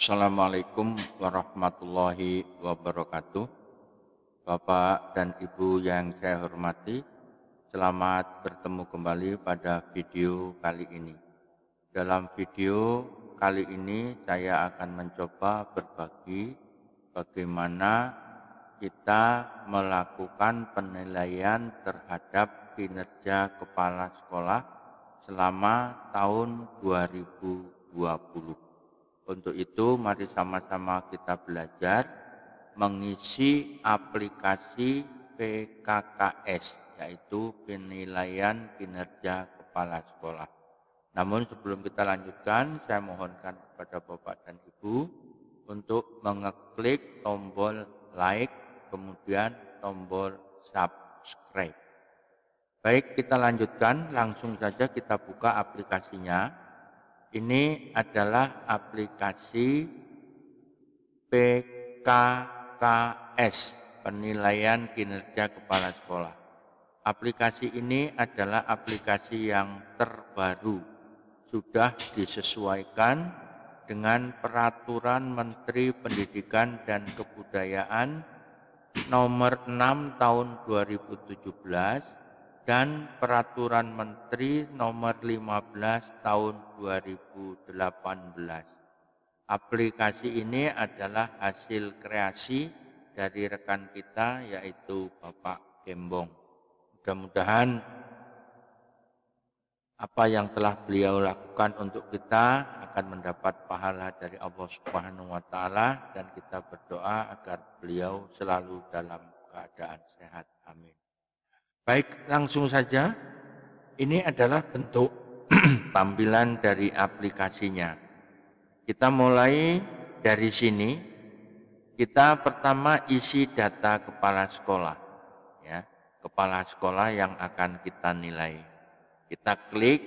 Assalamualaikum warahmatullahi wabarakatuh. Bapak dan Ibu yang saya hormati, selamat bertemu kembali pada video kali ini. Dalam video kali ini saya akan mencoba berbagi bagaimana kita melakukan penilaian terhadap kinerja kepala sekolah selama tahun 2020. Untuk itu, mari sama-sama kita belajar mengisi aplikasi PKKS, yaitu penilaian kinerja kepala sekolah. Namun sebelum kita lanjutkan, saya mohonkan kepada Bapak dan Ibu untuk mengeklik tombol like, kemudian tombol subscribe. Baik, kita lanjutkan, langsung saja kita buka aplikasinya. Ini adalah aplikasi PKKS, penilaian kinerja kepala sekolah. Aplikasi ini adalah aplikasi yang terbaru, sudah disesuaikan dengan Peraturan Menteri Pendidikan dan Kebudayaan Nomor 6 Tahun 2017 dan Peraturan Menteri Nomor 15 Tahun 2018. Aplikasi ini adalah hasil kreasi dari rekan kita, yaitu Bapak Gembong. Mudah-mudahan apa yang telah beliau lakukan untuk kita akan mendapat pahala dari Allah Subhanahu wa Ta'ala, dan kita berdoa agar beliau selalu dalam keadaan sehat. Amin. Baik, langsung saja. Ini adalah bentuk tampilan dari aplikasinya. Kita mulai dari sini. Kita pertama isi data kepala sekolah, ya, kepala sekolah yang akan kita nilai. Kita klik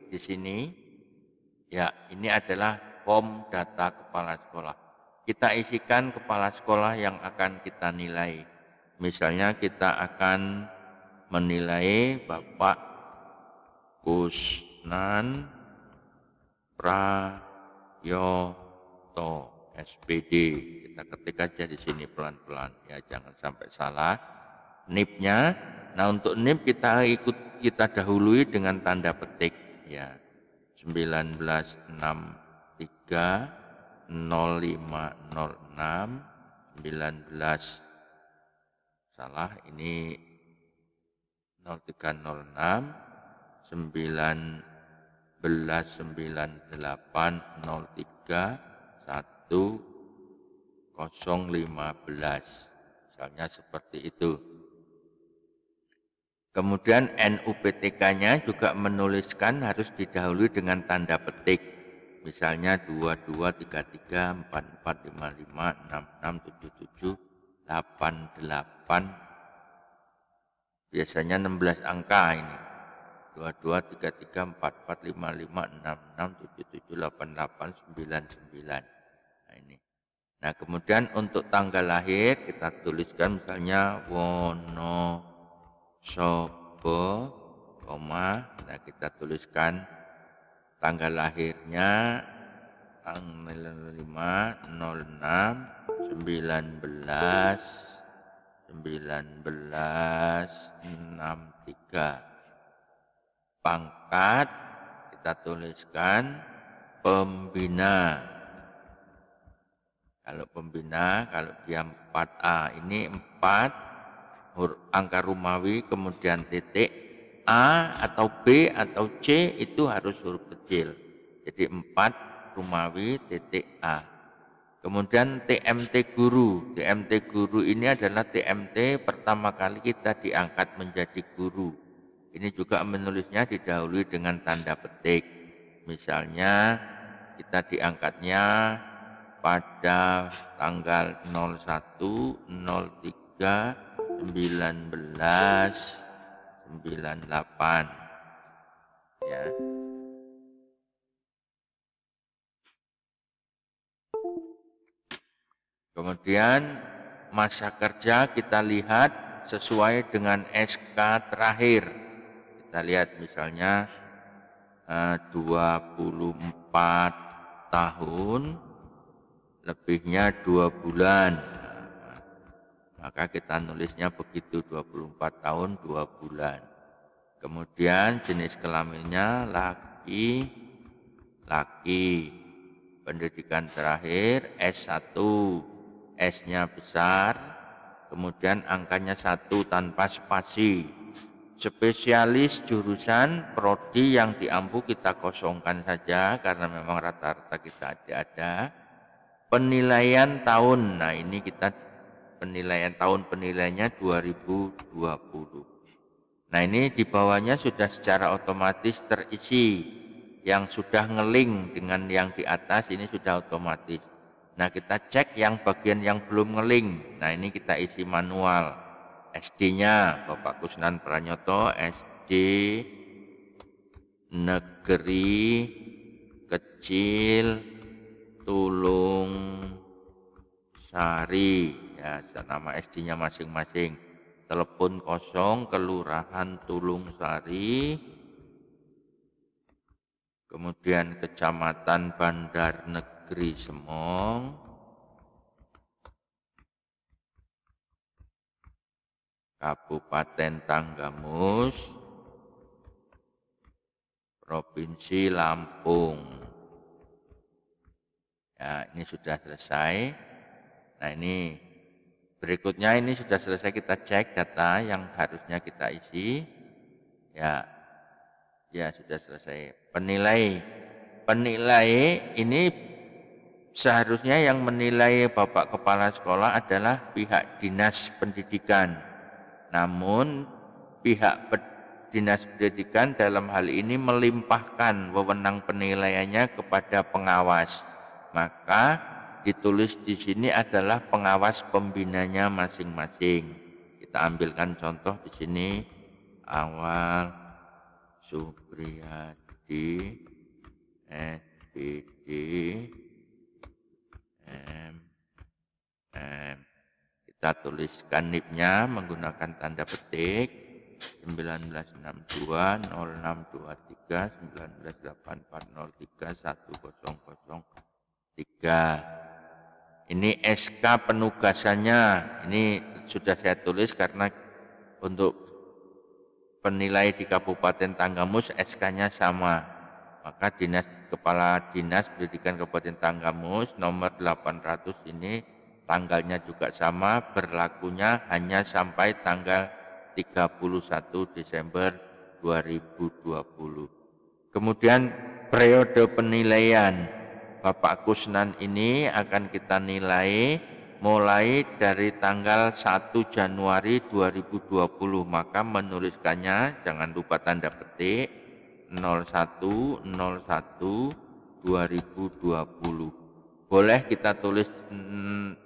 di sini. Ya, ini adalah form data kepala sekolah. Kita isikan kepala sekolah yang akan kita nilai. Misalnya kita akan menilai Bapak Kusnan Prayoto SPD. Kita ketik aja di sini pelan-pelan, ya, jangan sampai salah NIP-nya. Nah, untuk NIP kita dahului dengan tanda petik, ya, 1963 0506 19 salah, ini 0306 1998 03 1015, misalnya seperti itu. Kemudian NUPTK-nya juga menuliskan harus didahului dengan tanda petik, misalnya 2233 4455 6677 88. Biasanya 16 angka ini. 2233445566778899. Nah, ini. Nah, kemudian untuk tanggal lahir kita tuliskan misalnya Wonosobo, nah kita tuliskan tanggal lahirnya tanggal 5/06/1963. Pangkat kita tuliskan pembina. Kalau pembina, kalau dia 4A, ini 4 angka Romawi, kemudian titik A atau B atau C itu harus huruf kecil. Jadi 4 Romawi titik A. Kemudian TMT guru. TMT guru ini adalah TMT pertama kali kita diangkat menjadi guru. Ini juga menulisnya didahului dengan tanda petik. Misalnya kita diangkatnya pada tanggal 01/03/1998, ya. Kemudian masa kerja kita lihat sesuai dengan SK terakhir. Kita lihat misalnya 24 tahun lebihnya 2 bulan. Nah, maka kita nulisnya begitu, 24 tahun 2 bulan. Kemudian jenis kelaminnya laki, pendidikan terakhir S1, S-nya besar, kemudian angkanya 1 tanpa spasi. Spesialis jurusan prodi yang diampu kita kosongkan saja karena memang rata-rata kita ada. Penilaian tahun, nah ini kita penilaian tahun penilaiannya 2020. Nah ini di bawahnya sudah secara otomatis terisi. Yang sudah ngeling dengan yang di atas ini sudah otomatis. Nah kita cek yang bagian yang belum ngeling. Nah ini kita isi manual. SD-nya Bapak Kusnan Pranyoto, SD Negeri Kecil Tulung Sari, ya nama SD-nya masing-masing. Telepon 0, Kelurahan Tulung Sari, kemudian Kecamatan Bandar Negeri Semong, Kabupaten Tanggamus, Provinsi Lampung. Ya, ini sudah selesai. Nah, ini berikutnya ini sudah selesai, kita cek data yang harusnya kita isi. Ya, sudah selesai. Penilai ini seharusnya yang menilai Bapak Kepala Sekolah adalah pihak Dinas Pendidikan. Namun pihak Dinas Pendidikan dalam hal ini melimpahkan wewenang penilaiannya kepada pengawas. Maka ditulis di sini adalah pengawas pembinanya masing-masing. Kita ambilkan contoh di sini. Awal Supriyadi, SPD, kita tuliskan NIP-nya menggunakan tanda petik 1962 0623 1984 1003. Ini SK penugasannya, ini sudah saya tulis karena untuk penilai di Kabupaten Tanggamus SK-nya sama. Maka Kepala Dinas Pendidikan Kabupaten Tanggamus nomor 800 ini tanggalnya juga sama, berlakunya hanya sampai tanggal 31 Desember 2020. Kemudian periode penilaian Bapak Kusnan ini akan kita nilai mulai dari tanggal 1 Januari 2020. Maka menuliskannya jangan lupa tanda petik 01/01/2020. Boleh kita tulis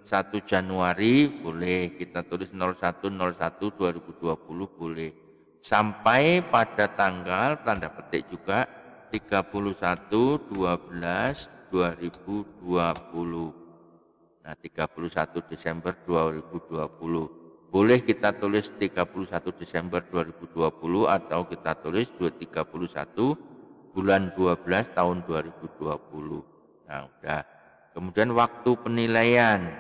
1 Januari, boleh kita tulis 01/01/2020, boleh. Sampai pada tanggal tanda petik juga 31/12/2020. Nah, 31 Desember 2020. Boleh kita tulis 31 Desember 2020 atau kita tulis 31 bulan 12 tahun 2020. Nah, udah. Kemudian waktu penilaian.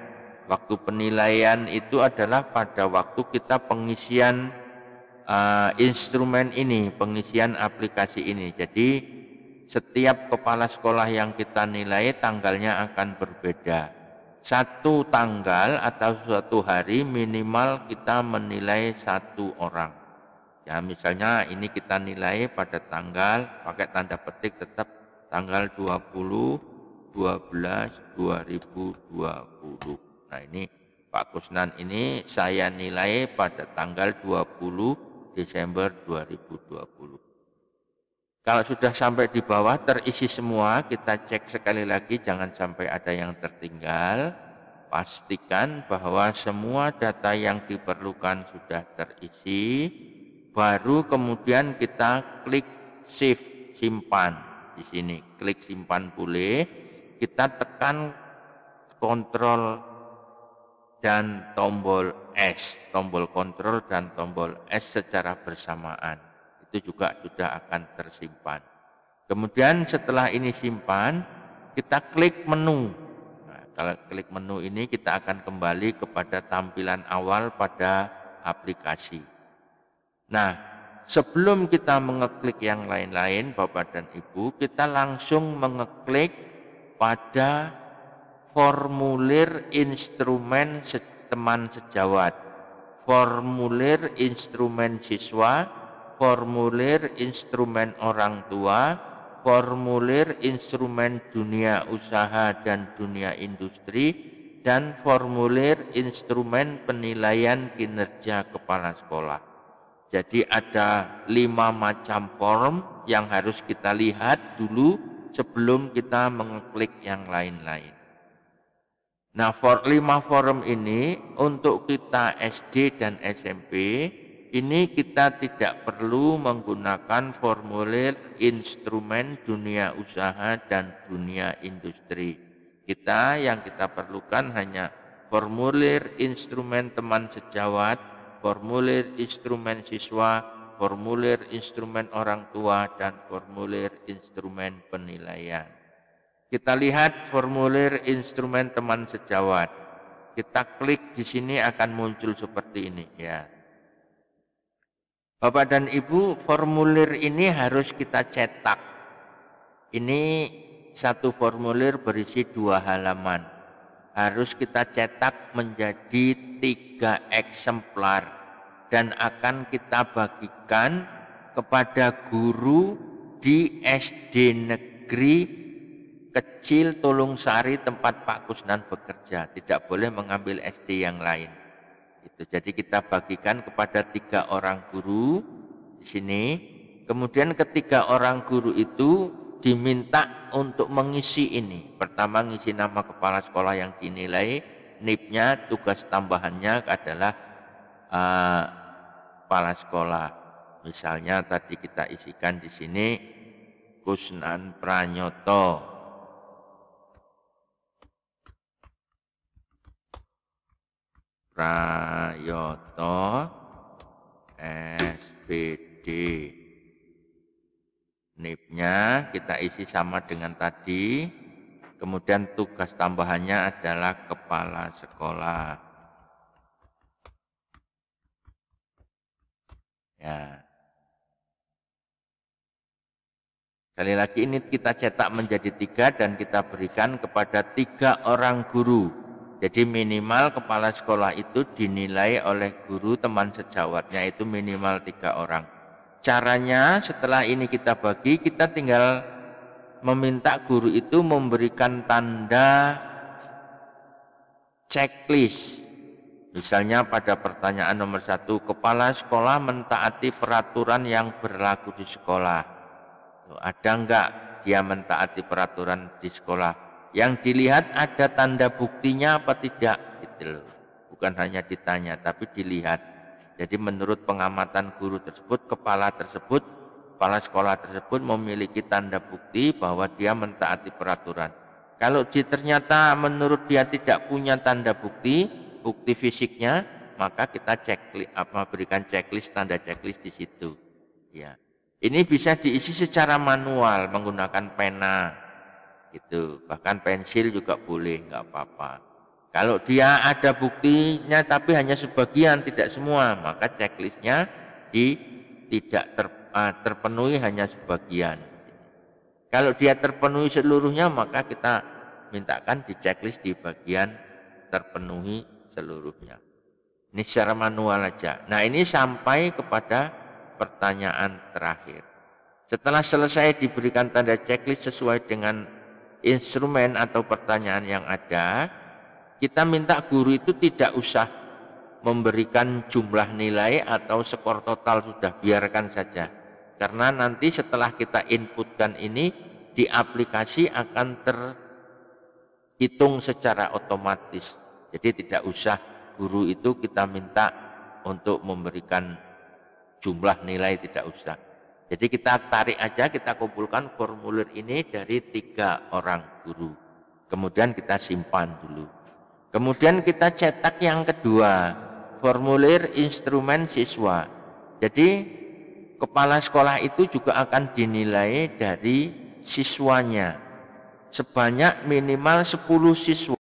Waktu penilaian itu adalah pada waktu kita pengisian instrumen ini, pengisian aplikasi ini. Jadi setiap kepala sekolah yang kita nilai tanggalnya akan berbeda. Satu tanggal atau suatu hari minimal kita menilai 1 orang. Ya misalnya ini kita nilai pada tanggal, pakai tanda petik tetap tanggal 20/12/2020. Nah ini Pak Kusnan ini saya nilai pada tanggal 20 Desember 2020. Kalau sudah sampai di bawah terisi semua, kita cek sekali lagi jangan sampai ada yang tertinggal. Pastikan bahwa semua data yang diperlukan sudah terisi. Baru kemudian kita klik save, simpan. Di sini klik simpan boleh. Kita tekan kontrol dan tombol S, tombol kontrol dan tombol S secara bersamaan. Itu juga sudah akan tersimpan. Kemudian setelah ini simpan, kita klik menu. Nah, Kalau klik menu ini kita akan kembali kepada tampilan awal pada aplikasi. Nah, sebelum kita mengeklik yang lain-lain, Bapak dan Ibu, kita langsung mengeklik pada formulir instrumen teman sejawat, formulir instrumen siswa, formulir instrumen orang tua, formulir instrumen dunia usaha dan dunia industri, dan formulir instrumen penilaian kinerja kepala sekolah. Jadi ada 5 macam form yang harus kita lihat dulu sebelum kita mengeklik yang lain-lain. Nah, 5 form ini untuk kita SD dan SMP, ini kita tidak perlu menggunakan formulir instrumen dunia usaha dan dunia industri. Yang kita perlukan hanya formulir instrumen teman sejawat, formulir instrumen siswa, formulir instrumen orang tua, dan formulir instrumen penilaian. Kita lihat formulir instrumen teman sejawat. Kita klik di sini akan muncul seperti ini ya. Bapak dan Ibu, formulir ini harus kita cetak. Ini satu formulir berisi 2 halaman. Harus kita cetak menjadi 3 eksemplar dan akan kita bagikan kepada guru di SD Negeri Kecil Tulung Sari tempat Pak Kusnan bekerja. Tidak boleh mengambil SD yang lain. Jadi kita bagikan kepada 3 orang guru di sini. Kemudian ketiga orang guru itu diminta untuk mengisi ini. Pertama ngisi nama kepala sekolah yang dinilai, NIP-nya, tugas tambahannya adalah kepala sekolah. Misalnya tadi kita isikan di sini Kusnan Pranyoto. SPD. NIP-nya kita isi sama dengan tadi. Kemudian tugas tambahannya adalah kepala sekolah. Ya. Sekali lagi ini kita cetak menjadi 3 dan kita berikan kepada 3 orang guru. Jadi minimal kepala sekolah itu dinilai oleh guru teman sejawatnya itu minimal 3 orang. Caranya setelah ini kita bagi, kita tinggal meminta guru itu memberikan tanda checklist. Misalnya pada pertanyaan nomor 1, kepala sekolah mentaati peraturan yang berlaku di sekolah. Ada enggak dia mentaati peraturan di sekolah? Yang dilihat ada tanda buktinya apa tidak, gitu loh. Bukan hanya ditanya, tapi dilihat. Jadi menurut pengamatan guru tersebut, kepala sekolah tersebut memiliki tanda bukti bahwa dia mentaati peraturan. Kalau ternyata menurut dia tidak punya tanda bukti fisiknya, maka kita berikan checklist, tanda checklist di situ. Ya. Ini bisa diisi secara manual menggunakan pena, gitu. Bahkan pensil juga boleh, nggak apa-apa. Kalau dia ada buktinya tapi hanya sebagian, tidak semua, maka checklistnya tidak terpenuhi hanya sebagian. Kalau dia terpenuhi seluruhnya, maka kita mintakan di checklist di bagian terpenuhi seluruhnya. Ini secara manual aja. Nah, ini sampai kepada pertanyaan terakhir. Setelah selesai diberikan tanda checklist sesuai dengan instrumen atau pertanyaan yang ada, kita minta guru itu tidak usah memberikan jumlah nilai atau skor total, sudah biarkan saja. Karena nanti setelah kita inputkan ini, di aplikasi akan terhitung secara otomatis. Jadi tidak usah guru itu kita minta untuk memberikan jumlah nilai, tidak usah. Jadi kita tarik aja, kita kumpulkan formulir ini dari 3 orang guru. Kemudian kita simpan dulu. Kemudian kita cetak yang kedua, formulir instrumen siswa. Jadi kepala sekolah itu juga akan dinilai dari siswanya. Sebanyak minimal 10 siswa.